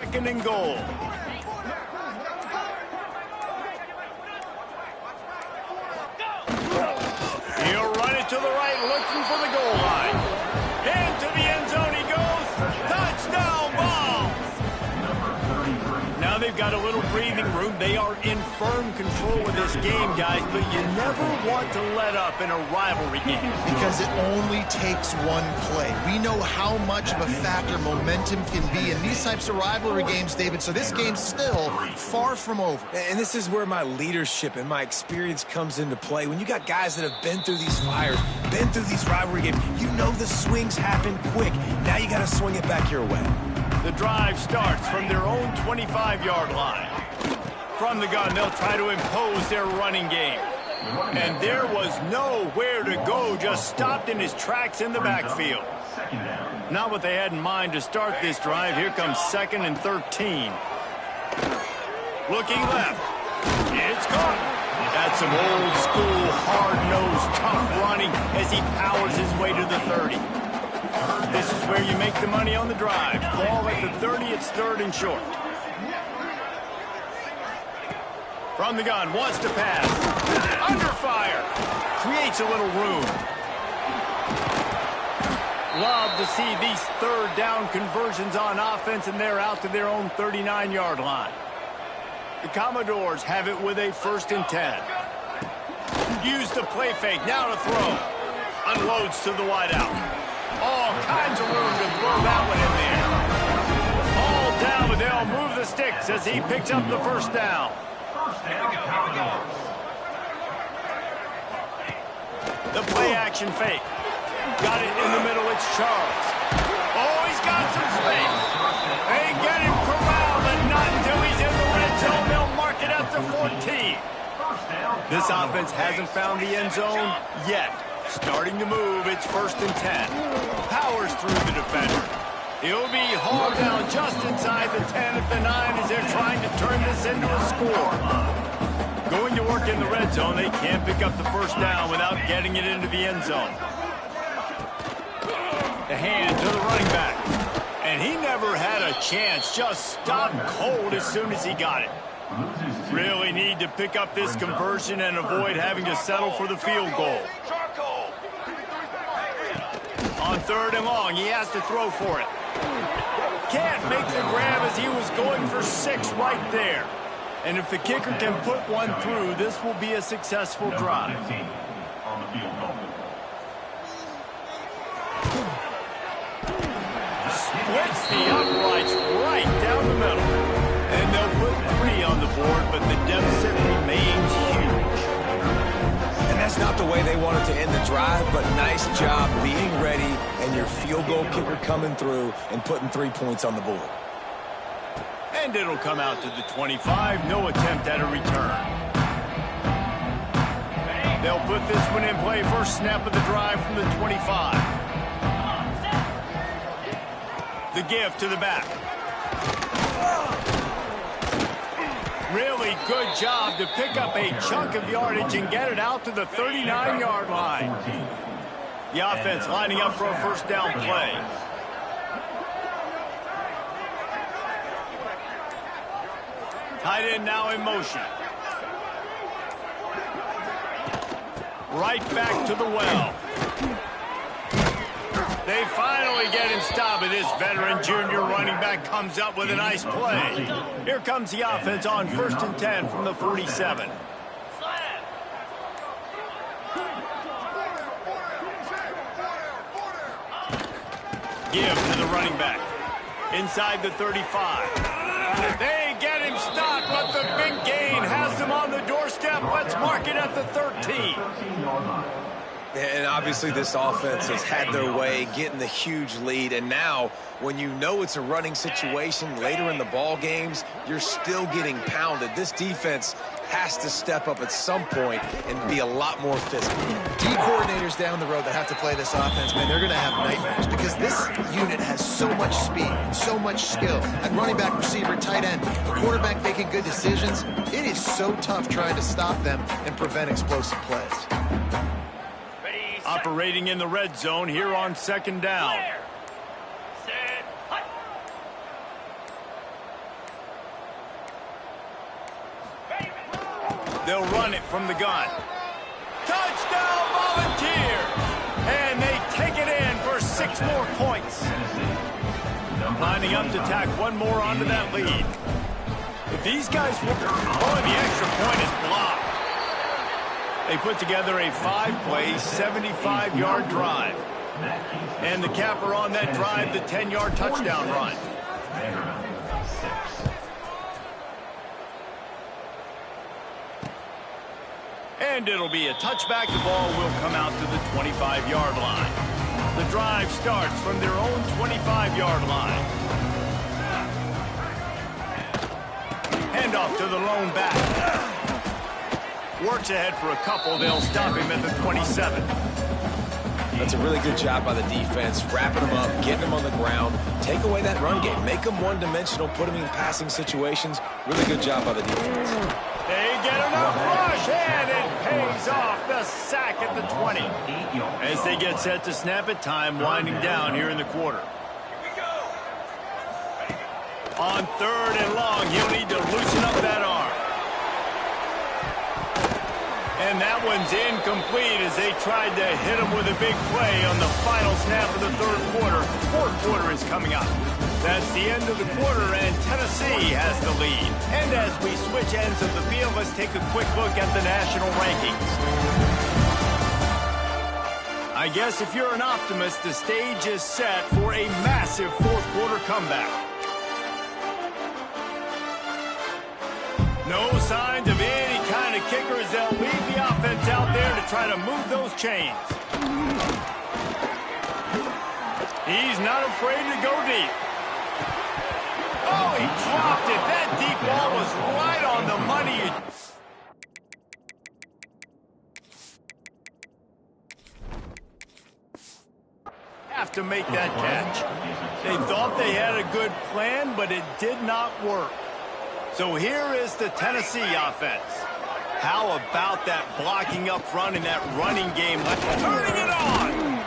Second and goal. He'll run it to the right, looking for the goal line. Into the end zone he goes. Touchdown ball. Now they've got a little breathing room. They are in firm control of this game, guys, but you never want to let up in a rivalry game. Because it only takes one play. We know how much of a factor momentum can be in these types of rivalry games, David, so this game's still far from over. And this is where my leadership and my experience comes into play. When you got guys that have been through these fires, been through these rivalry games, you know the swings happen quick. Now you got to swing it back your way. The drive starts from their own 25-yard line. From the gun, they'll try to impose their running game. And there was nowhere to go, just stopped in his tracks in the backfield. Not what they had in mind to start this drive. Here comes 2nd and 13. Looking left. It's caught. That's some old school, hard-nosed, tough running as he powers his way to the 30. This is where you make the money on the drive. Ball at the 30, it's 3rd and short. From the gun, wants to pass. Under fire. Creates a little room. Love to see these 3rd down conversions on offense, and they're out to their own 39-yard line. The Commodores have it with a 1st and 10. Use the play fake, now to throw. Unloads to the wideout. All kinds of room to throw that one in there. All down, but they'll move the sticks as he picks up the 1st down. The play action fake. Got it in the middle, it's Charles. Oh, he's got some space. They get him corralled, but not until he's in the red zone. They'll mark it at the 14. This offense hasn't found the end zone yet. Starting to move, it's 1st and 10. Powers through the defender. He'll be hauled down just inside the 10 at the 9 as they're trying to turn this into a score. Going to work in the red zone, they can't pick up the 1st down without getting it into the end zone. The hand to the running back. And he never had a chance, just stopped cold as soon as he got it. Really need to pick up this conversion and avoid having to settle for the field goal. On 3rd and long, he has to throw for it. Can't make the grab as he was going for 6 right there. And if the kicker can put one through, this will be a successful drive. Splits the uprights right down the middle. And they'll put 3 on the board, but the deficit remains huge. And that's not the way they wanted to end the drive, but nice job being ready and your field goal kicker coming through and putting 3 points on the board. And it'll come out to the 25. No attempt at a return. They'll put this one in play. First snap of the drive from the 25. The give to the back. Really good job to pick up a chunk of yardage and get it out to the 39-yard line. The offense lining up for a 1st down play. Tight end now in motion. Right back to the well. They finally get him stopped, and this veteran junior running back comes up with a nice play. Here comes the offense on 1st and 10 from the 47. Give to the running back. Inside the 35. They get him stopped, but the big gain has them on the doorstep. Let's mark it at the 13. And obviously this offense has had their way getting the huge lead. And now when you know it's a running situation later in the ball games, you're still getting pounded. This defense has to step up at some point and be a lot more physical. D coordinators down the road that have to play this offense, man, they're going to have nightmares because this unit has so much speed and so much skill. At running back, receiver, tight end, the quarterback making good decisions. It is so tough trying to stop them and prevent explosive plays. Operating in the red zone here on 2nd down. They'll run it from the gun. Touchdown, Volunteers! And they take it in for 6 more points. Lining up to tack one more onto that lead. If these guys will... Oh, the extra point is blocked. They put together a 5-play, 75-yard drive. And the capper on that drive, the 10-yard touchdown run. And it'll be a touchback. The ball will come out to the 25-yard line. The drive starts from their own 25-yard line. Handoff to the lone back. Works ahead for a couple. They'll stop him at the 27. That's a really good job by the defense, wrapping them up, getting them on the ground, take away that run game, make them one-dimensional, put them in passing situations. Really good job by the defense. They get enough rush, and it pays off. The sack at the 20. As they get set to snap it, time winding down here in the quarter. On 3rd and long, he'll need to loosen up that arm. And that one's incomplete as they tried to hit him with a big play on the final snap of the 3rd quarter. 4th quarter is coming up. That's the end of the quarter, and Tennessee has the lead. And as we switch ends of the field, let's take a quick look at the national rankings. I guess if you're an optimist, the stage is set for a massive 4th quarter comeback. No signs of any kind of kickers. They'll leave the offense out there to try to move those chains. He's not afraid to go deep. Oh, he dropped it. That deep ball was right on the money. Have to make that catch. They thought they had a good plan, but it did not work. So here is the Tennessee offense. How about that blocking up front and that running game? Turning it on!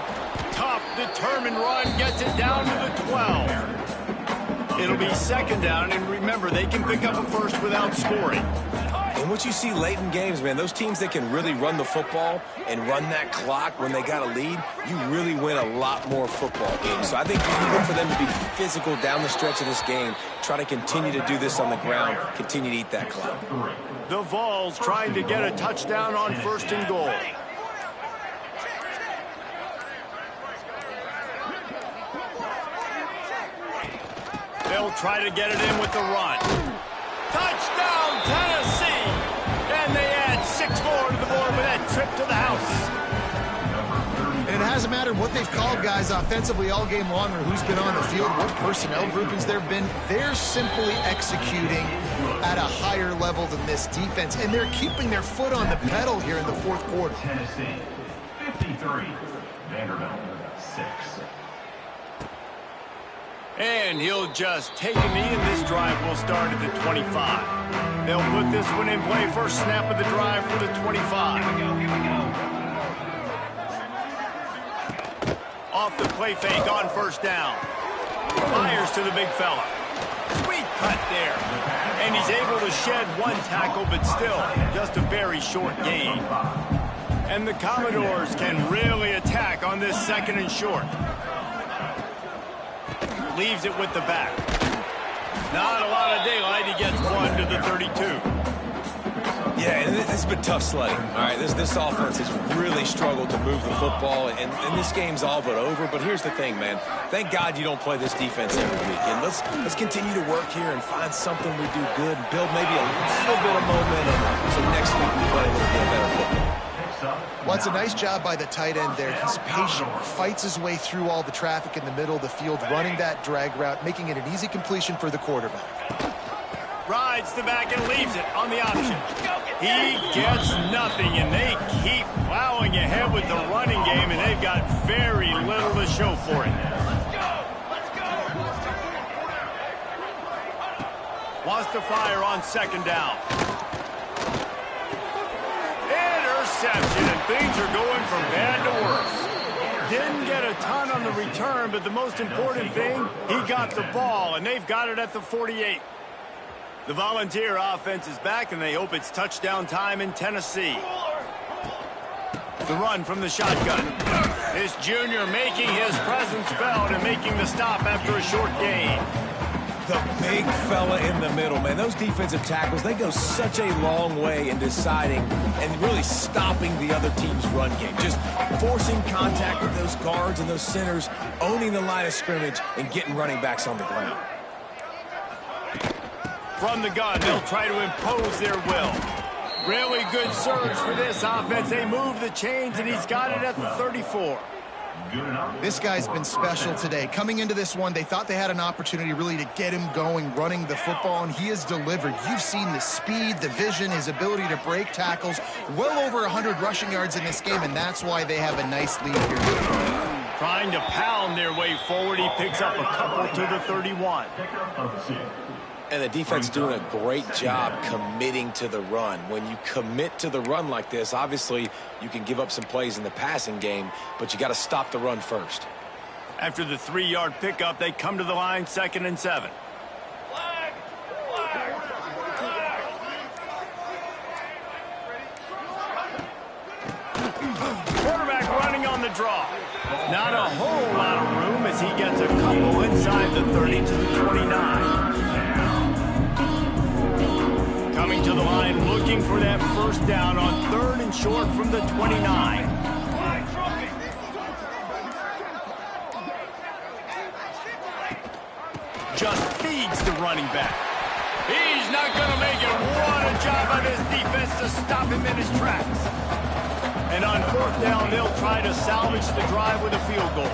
Tough, determined run gets it down to the 12. It'll be 2nd down, and remember, they can pick up a first without scoring. And what you see late in games, man, those teams that can really run the football and run that clock when they got a lead, you really win a lot more football games. So I think you look for them to be physical down the stretch of this game, try to continue to do this on the ground, continue to eat that clock. The Vols trying to get a touchdown on 1st and goal. They'll try to get it in with the run. Touchdown, Tennessee! And they add 6 more to the board with that trip to the house. And it hasn't mattered what they've called guys offensively all game long or who's been on the field, what personnel groupings there have been. They're simply executing at a higher level than this defense, and they're keeping their foot on the pedal here in the 4th quarter. Tennessee, 53. Vanderbilt, 6. And he'll just take a knee, and this drive will start at the 25. They'll put this one in play. First snap of the drive for the 25. Here we go. Off the play fake on 1st down. Fires to the big fella. Sweet cut there. And he's able to shed one tackle, but still just a very short gain. And the Commodores can really attack on this 2nd and short. Leaves it with the back. Not a lot of daylight. He gets one to the 32. Yeah, and it's been tough sledding. All right, this offense has really struggled to move the football, and this game's all but over. But here's the thing, man. Thank God you don't play this defense every week. And let's continue to work here and find something we do good, build maybe a little bit of momentum, so next week we play a little bit better football. Well, it's a nice job by the tight end there. He's patient, fights his way through all the traffic in the middle of the field, running that drag route, making it an easy completion for the quarterback. Rides the back and leaves it on the option. He gets nothing, and they keep plowing ahead with the running game, and they've got very little to show for it. Wants to fire on 2nd down. Interception, and things are going from bad to worse. Didn't get a ton on the return, but the most important thing, he got the ball, and they've got it at the 48. The Volunteer offense is back, and they hope it's touchdown time in Tennessee. The run from the shotgun. This junior making his presence felt and making the stop after a short gain. The big fella in the middle, man. Those defensive tackles, they go such a long way in deciding and really stopping the other team's run game. Just forcing contact with those guards and those centers, owning the line of scrimmage, and getting running backs on the ground. From the gun, they'll try to impose their will. Really good surge for this offense. They move the chains, and he's got it at the 34. This guy's been special today. Coming into this one, they thought they had an opportunity really to get him going, running the football, and he has delivered. You've seen the speed, the vision, his ability to break tackles. Well over 100 rushing yards in this game, and that's why they have a nice lead here. Trying to pound their way forward. He picks up a couple to the 31. And the defense doing a great job committing to the run. When you commit to the run like this, obviously you can give up some plays in the passing game, but you got to stop the run first. After the 3-yard pickup, they come to the line, 2nd and 7. Quarterback running on the draw. Not a whole lot of room as he gets a couple inside the 30 to the 29. Coming to the line, looking for that first down on 3rd and short from the 29. Just feeds the running back. He's not going to make it. What a job by this defense to stop him in his tracks. And on 4th down, they'll try to salvage the drive with a field goal.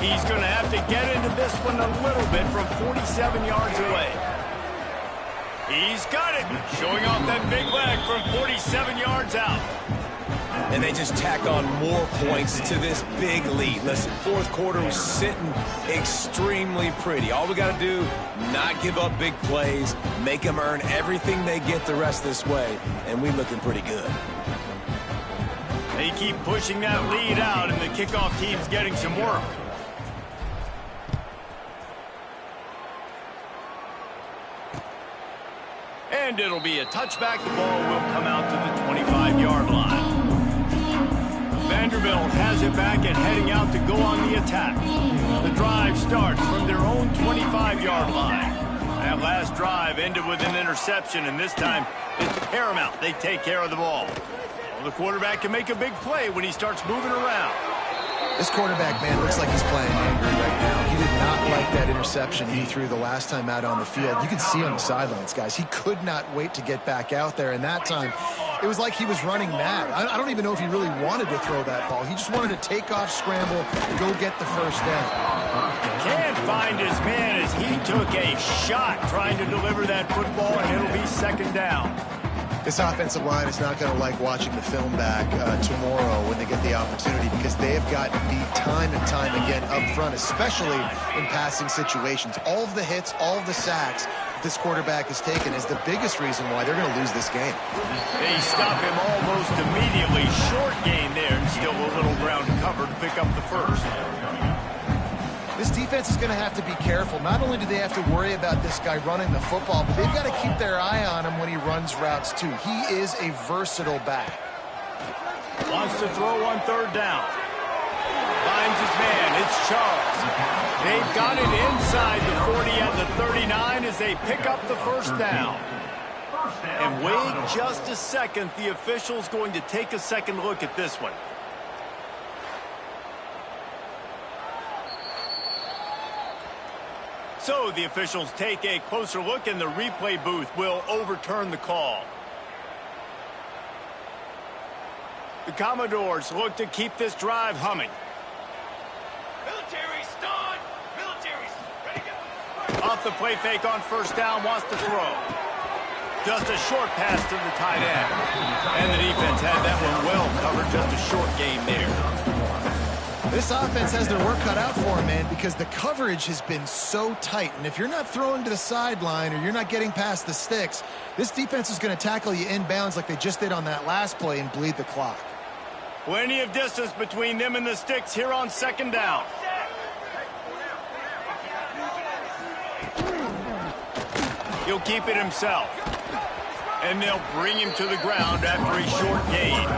He's going to have to get into this one a little bit from 47 yards away. He's got it, showing off that big leg from 47 yards out. And they just tack on more points to this big lead. Listen, 4th quarter was sitting extremely pretty. All we got to do, not give up big plays, make them earn everything they get the rest this way, and we're looking pretty good. They keep pushing that lead out, and the kickoff team's getting some work. And it'll be a touchback. The ball will come out to the 25-yard line. Vanderbilt has it back and heading out to go on the attack. The drive starts from their own 25-yard line. That last drive ended with an interception, and this time it's paramount. They take care of the ball. Well, the quarterback can make a big play when he starts moving around. This quarterback, man, looks like he's playing angry right now. He did not like that interception he threw the last time out on the field. You can see on the sidelines, guys. He could not wait to get back out there, and that time it was like he was running mad. I don't even know if he really wanted to throw that ball. He just wanted to take off, scramble, go get the first down. Can't find his man as he took a shot trying to deliver that football, and it'll be 2nd down. This offensive line is not going to like watching the film back tomorrow when they get the opportunity, because they have gotten beat time and time again up front, especially in passing situations. All of the hits, all of the sacks this quarterback has taken is the biggest reason why they're going to lose this game. They stop him almost immediately. Short gain there, and still a little ground covered to pick up the first. This defense is going to have to be careful. Not only do they have to worry about this guy running the football, but they've got to keep their eye on him when he runs routes too. He is a versatile back. Wants to throw on third down. Finds his man. It's Charles. They've got it inside the 40 at the 39 as they pick up the first down. And wait just a second. The official's going to take a second look at this one. So the officials take a closer look, and the replay booth will overturn the call. The Commodores look to keep this drive humming. Military's done. Military's ready to go. Off the play fake on first down, wants to throw. Just a short pass to the tight end. And the defense had that one well covered. Just a short game there. This offense has their work cut out for them, man, because the coverage has been so tight. And if you're not throwing to the sideline or you're not getting past the sticks, this defense is going to tackle you inbounds like they just did on that last play and bleed the clock. Plenty of distance between them and the sticks here on second down. He'll keep it himself. And they'll bring him to the ground after a short gain.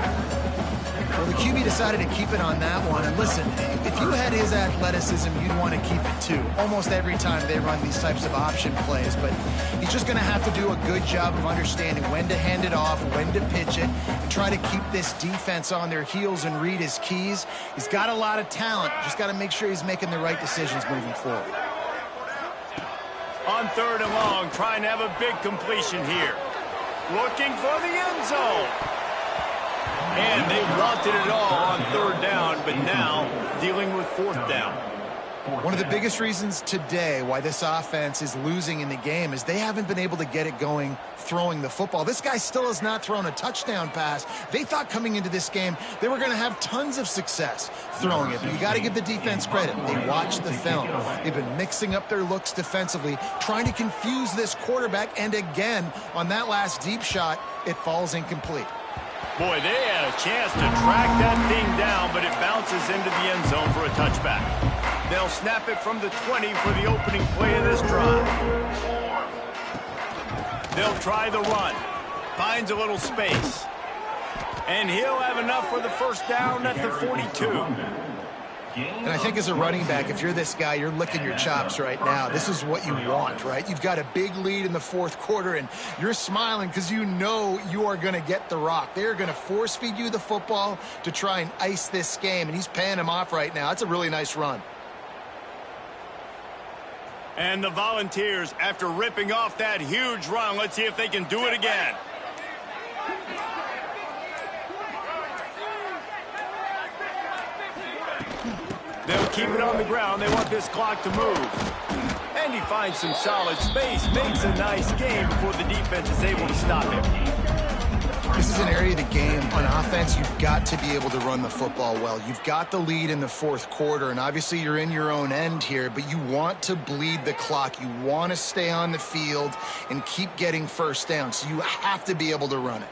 Well, the QB decided to keep it on that one. And listen, if you had his athleticism, you'd want to keep it too. Almost every time they run these types of option plays. But he's just going to have to do a good job of understanding when to hand it off, when to pitch it, and try to keep this defense on their heels and read his keys. He's got a lot of talent. Just got to make sure he's making the right decisions moving forward. On third and long, trying to have a big completion here. Looking for the end zone. And they wanted it all on third down, but now dealing with fourth down. One of the biggest reasons today why this offense is losing in the game is they haven't been able to get it going throwing the football. This guy still has not thrown a touchdown pass. They thought coming into this game they were going to have tons of success throwing it, but you got to give the defense credit. They watched the film. They've been mixing up their looks defensively, trying to confuse this quarterback, and again, on that last deep shot, it falls incomplete. Boy, they had a chance to track that thing down, but it bounces into the end zone for a touchback. They'll snap it from the 20 for the opening play of this drive. They'll try the run. Finds a little space. And he'll have enough for the first down at the 42. And I think as a running back, if you're this guy, you're licking your chops right now. This is what you want, right? You've got a big lead in the fourth quarter, and you're smiling because you know you are going to get the rock. They're going to force feed you the football to try and ice this game, and he's paying him off right now. That's a really nice run. And the Volunteers, after ripping off that huge run, let's see if they can do it again. They'll keep it on the ground. They want this clock to move. And he finds some solid space, makes a nice game before the defense is able to stop him. This is an area of the game. On offense, you've got to be able to run the football well. You've got the lead in the fourth quarter, and obviously you're in your own end here, but you want to bleed the clock. You want to stay on the field and keep getting first down, so you have to be able to run it.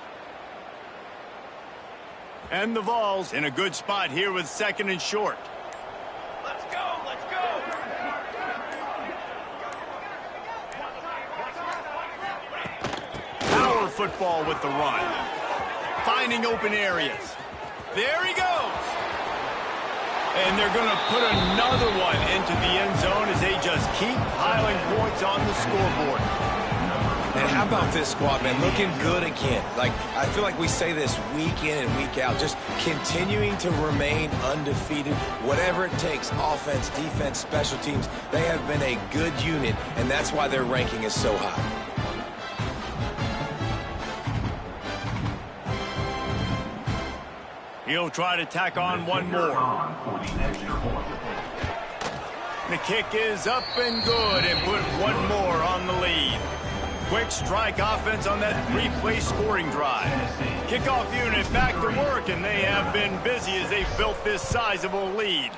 And the Vols in a good spot here with second and short. Let's go, let's go. Power football with the run. Finding open areas. There he goes. And they're going to put another one into the end zone as they just keep piling points on the scoreboard. And how about this squad, man? Looking good again. Like, I feel like we say this week in and week out, just continuing to remain undefeated, whatever it takes, offense, defense, special teams. They have been a good unit, and that's why their ranking is so high. He'll try to tack on one more. The kick is up and good, and put one more on the lead. Quick strike offense on that three-play scoring drive. Kickoff unit back to work, and they have been busy as they've built this sizable lead.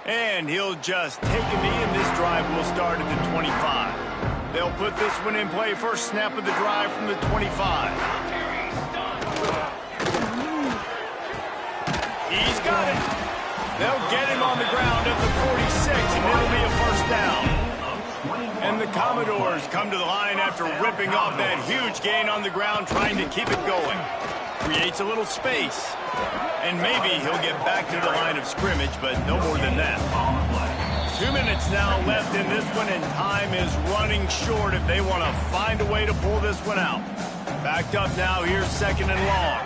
And he'll just take a knee, and this drive will start at the 25. They'll put this one in play. First snap of the drive from the 25. He's got it. They'll get him on the ground at the 46, and it'll be a first down. And the Commodores come to the line after ripping off that huge gain on the ground, trying to keep it going. Creates a little space. And maybe he'll get back to the line of scrimmage, but no more than that. 2 minutes now left in this one, and time is running short if they want to find a way to pull this one out. Backed up now, here's 2nd and long.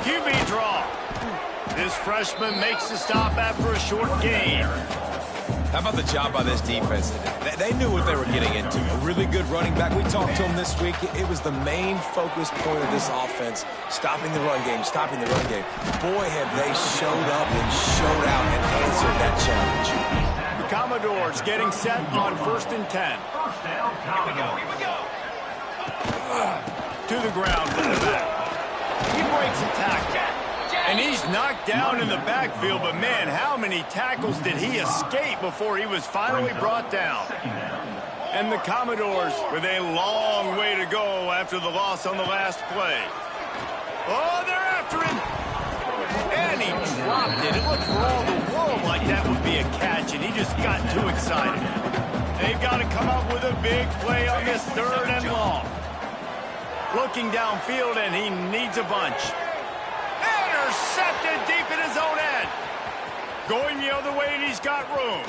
QB draw. This freshman makes the stop after a short gain. How about the job by this defense today? They knew what they were getting into. A really good running back. We talked to him this week. It was the main focus point of this offense, stopping the run game, stopping the run game. Boy, have they showed up and showed out and answered that challenge. The Commodores getting set on 1st and 10. Here we go. To the ground from the back. He breaks a tackle. And he's knocked down in the backfield, but man, how many tackles did he escape before he was finally brought down? And the Commodores with a long way to go after the loss on the last play. Oh, they're after him. And he dropped it. It looked for all the world like that would be a catch, and he just got too excited. They've got to come up with a big play on this 3rd and long. Looking downfield, and he needs a bunch. Intercepted deep in his own end. Going the other way, and he's got room.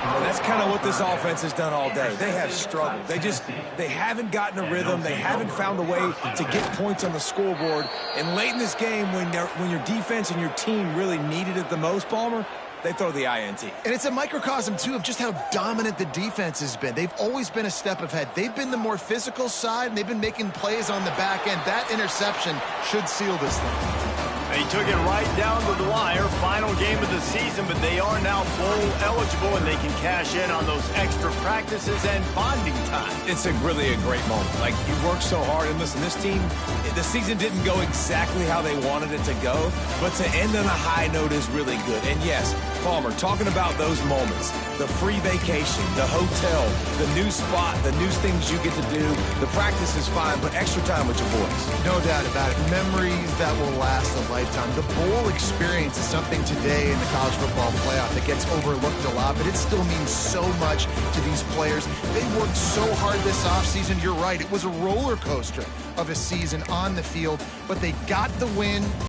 Well, that's kind of what this offense has done all day. They have struggled. They haven't gotten a rhythm. They haven't found a way to get points on the scoreboard. And late in this game, when your defense and your team really needed it the most, Palmer, they throw the INT. And it's a microcosm, too, of just how dominant the defense has been. They've always been a step ahead. They've been the more physical side, and they've been making plays on the back end. That interception should seal this thing. They took it right down to the wire. Final game of the season, but they are now bowl eligible, and they can cash in on those extra practices and bonding time. It's really a great moment. Like, you worked so hard, and listen, this team, the season didn't go exactly how they wanted it to go, but to end on a high note is really good. And yes, Palmer, talking about those moments, the free vacation, the hotel, the new spot, the new things you get to do, the practice is fine, but extra time with your boys. No doubt about it. Memories that will last a lifetime. The bowl experience is something today in the college football playoff that gets overlooked a lot, but it still means so much to these players. They worked so hard this offseason. You're right. It was a roller coaster of a season on the field, but they got the win.